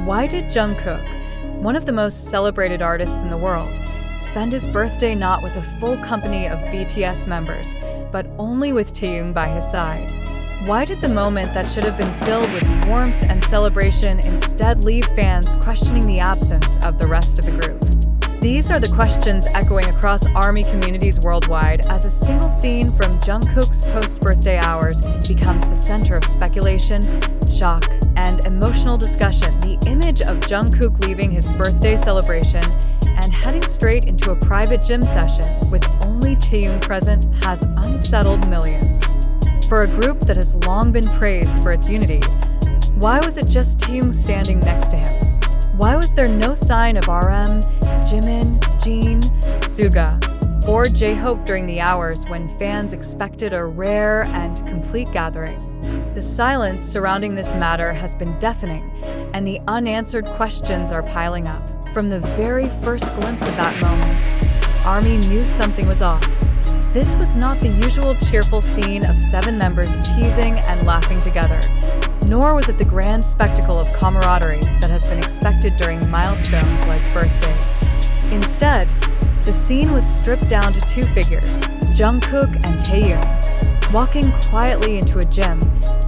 Why did Jungkook, one of the most celebrated artists in the world, spend his birthday not with a full company of BTS members, but only with Taehyung by his side? Why did the moment that should have been filled with warmth and celebration instead leave fans questioning the absence of the rest of the group? These are the questions echoing across ARMY communities worldwide as a single scene from Jungkook's post-birthday hours becomes the center of speculation, shock, and emotional discussion. The image of Jungkook leaving his birthday celebration and heading straight into a private gym session with only Taehyung present has unsettled millions. For a group that has long been praised for its unity, why was it just Taehyung standing next to him? Why was there no sign of RM, Jimin, Jeon, Suga, or J-Hope during the hours when fans expected a rare and complete gathering? The silence surrounding this matter has been deafening, and the unanswered questions are piling up. From the very first glimpse of that moment, ARMY knew something was off. This was not the usual cheerful scene of 7 members teasing and laughing together, nor was it the grand spectacle of camaraderie that has been expected during milestones like birthdays. Instead, the scene was stripped down to 2 figures, Jungkook and Taehyung, walking quietly into a gym,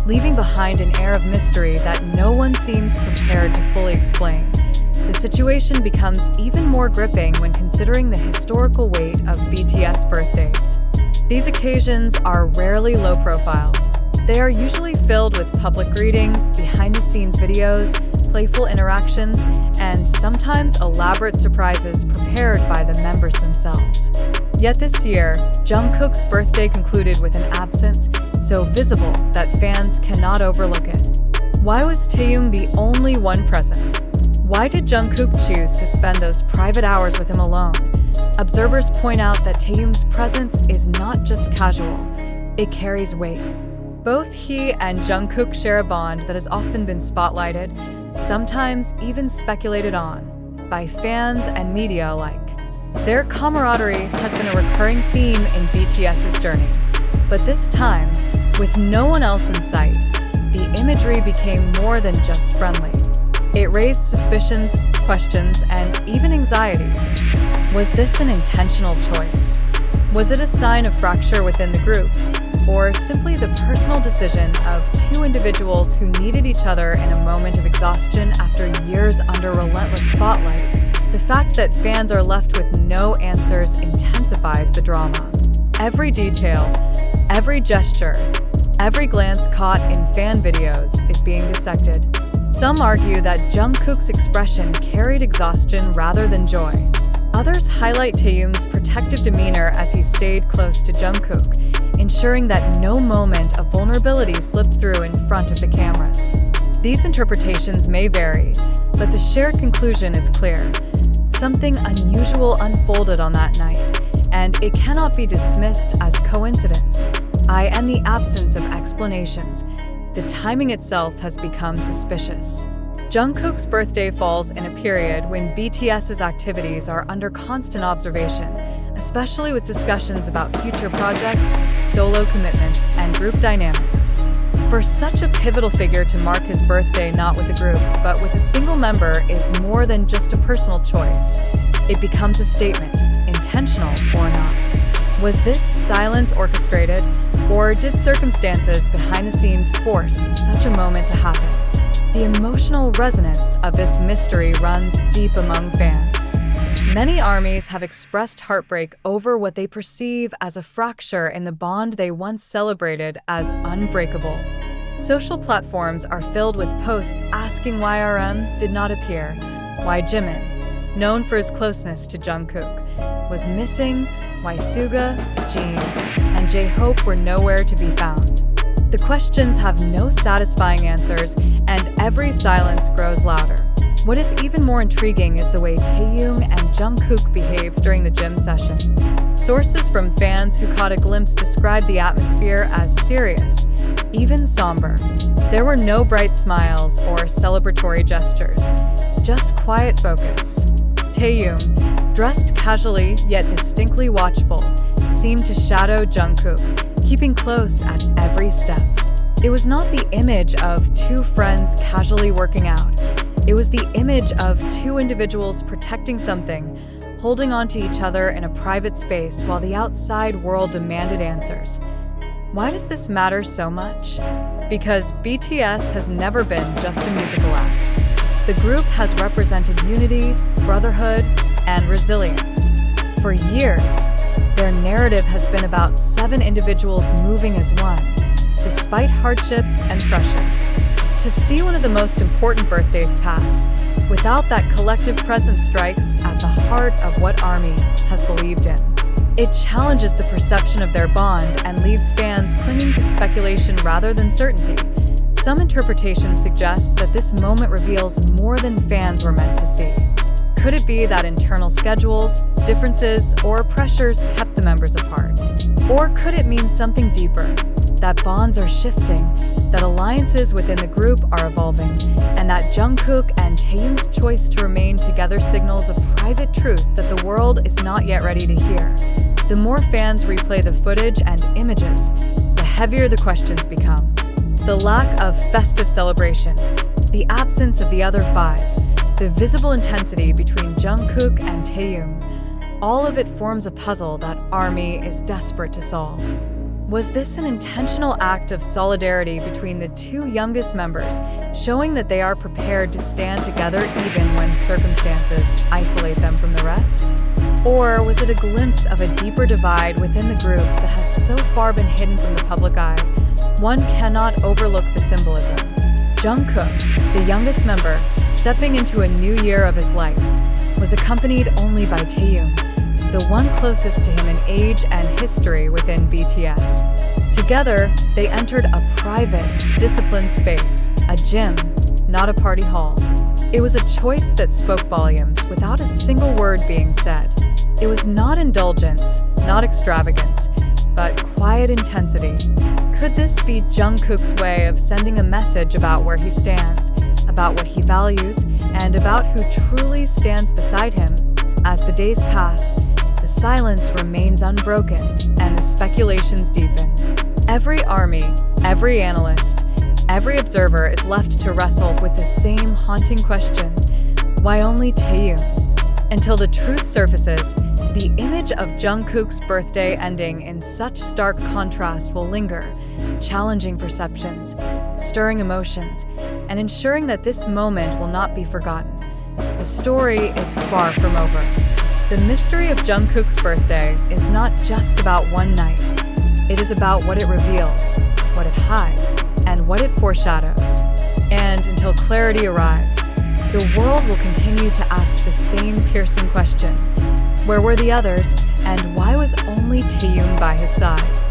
leaving behind an air of mystery that no one seems prepared to fully explain. The situation becomes even more gripping when considering the historical weight of BTS birthdays. These occasions are rarely low profile. They are usually filled with public greetings, behind-the-scenes videos, playful interactions, and sometimes elaborate surprises prepared by the members themselves. Yet this year, Jungkook's birthday concluded with an absence so visible that fans cannot overlook it. Why was Taehyung the only one present? Why did Jungkook choose to spend those private hours with him alone? Observers point out that Taehyung's presence is not just casual, it carries weight. Both he and Jungkook share a bond that has often been spotlighted, sometimes even speculated on, by fans and media alike. Their camaraderie has been a recurring theme in BTS's journey. But this time, with no one else in sight, the imagery became more than just friendly. It raised suspicions, questions, and even anxieties. Was this an intentional choice? Was it a sign of fracture within the group? Or simply the personal decision of 2 individuals who needed each other in a moment of exhaustion after years under relentless spotlight? The fact that fans are left with no answers intensifies the drama. Every detail, every gesture, every glance caught in fan videos is being dissected. Some argue that Jungkook's expression carried exhaustion rather than joy. Others highlight Taehyung's protective demeanor as he stayed close to Jungkook, ensuring that no moment of vulnerability slipped through in front of the cameras. These interpretations may vary, but the shared conclusion is clear. Something unusual unfolded on that night, and it cannot be dismissed as coincidence, and the absence of explanations. The timing itself has become suspicious. Jungkook's birthday falls in a period when BTS's activities are under constant observation, especially with discussions about future projects, solo commitments, and group dynamics. For such a pivotal figure to mark his birthday not with a group, but with a single member is more than just a personal choice. It becomes a statement, intentional or not. Was this silence orchestrated, or did circumstances behind the scenes force such a moment to happen? The emotional resonance of this mystery runs deep among fans. Many ARMYs have expressed heartbreak over what they perceive as a fracture in the bond they once celebrated as unbreakable. Social platforms are filled with posts asking why RM did not appear, why Jimin, known for his closeness to Jungkook, was missing, why Suga, Jeon, and J-Hope were nowhere to be found. The questions have no satisfying answers, and every silence grows louder. What is even more intriguing is the way Taehyung and Jungkook behaved during the gym session. Sources from fans who caught a glimpse described the atmosphere as serious, even somber. There were no bright smiles or celebratory gestures, just quiet focus. Taehyung, dressed casually yet distinctly watchful, seemed to shadow Jungkook, keeping close at every step. It was not the image of 2 friends casually working out. It was the image of two individuals protecting something, holding on to each other in a private space while the outside world demanded answers. Why does this matter so much? Because BTS has never been just a musical act. The group has represented unity, brotherhood, and resilience. For years, their narrative has been about 7 individuals moving as one, despite hardships and pressures. To see one of the most important birthdays pass, without that collective presence strikes at the heart of what ARMY has believed in. It challenges the perception of their bond and leaves fans clinging to speculation rather than certainty. Some interpretations suggest that this moment reveals more than fans were meant to see. Could it be that internal schedules, differences, or pressures kept the members apart? Or could it mean something deeper? That bonds are shifting, that alliances within the group are evolving, and that Jungkook and Taehyung's choice to remain together signals a private truth that the world is not yet ready to hear. The more fans replay the footage and images, the heavier the questions become. The lack of festive celebration, the absence of the other 5, the visible intensity between Jungkook and Taehyung, all of it forms a puzzle that ARMY is desperate to solve. Was this an intentional act of solidarity between the 2 youngest members, showing that they are prepared to stand together even when circumstances isolate them from the rest? Or was it a glimpse of a deeper divide within the group that has so far been hidden from the public eye? One cannot overlook the symbolism. Jungkook, the youngest member, stepping into a new year of his life, was accompanied only by Taehyung, the one closest to him in age and history within BTS. Together, they entered a private, disciplined space, a gym, not a party hall. It was a choice that spoke volumes without a single word being said. It was not indulgence, not extravagance, but quiet intensity. Could this be Jungkook's way of sending a message about where he stands, about what he values, and about who truly stands beside him? As the days pass, the silence remains unbroken and the speculations deepen. Every ARMY, every analyst, every observer is left to wrestle with the same haunting question: why only Taehyung? Until the truth surfaces, the image of Jungkook's birthday ending in such stark contrast will linger, challenging perceptions, stirring emotions, and ensuring that this moment will not be forgotten. The story is far from over. The mystery of Jungkook's birthday is not just about one night. It is about what it reveals, what it hides, and what it foreshadows. And until clarity arrives, the world will continue to ask the same piercing question: where were the others, and why was only Taehyung by his side?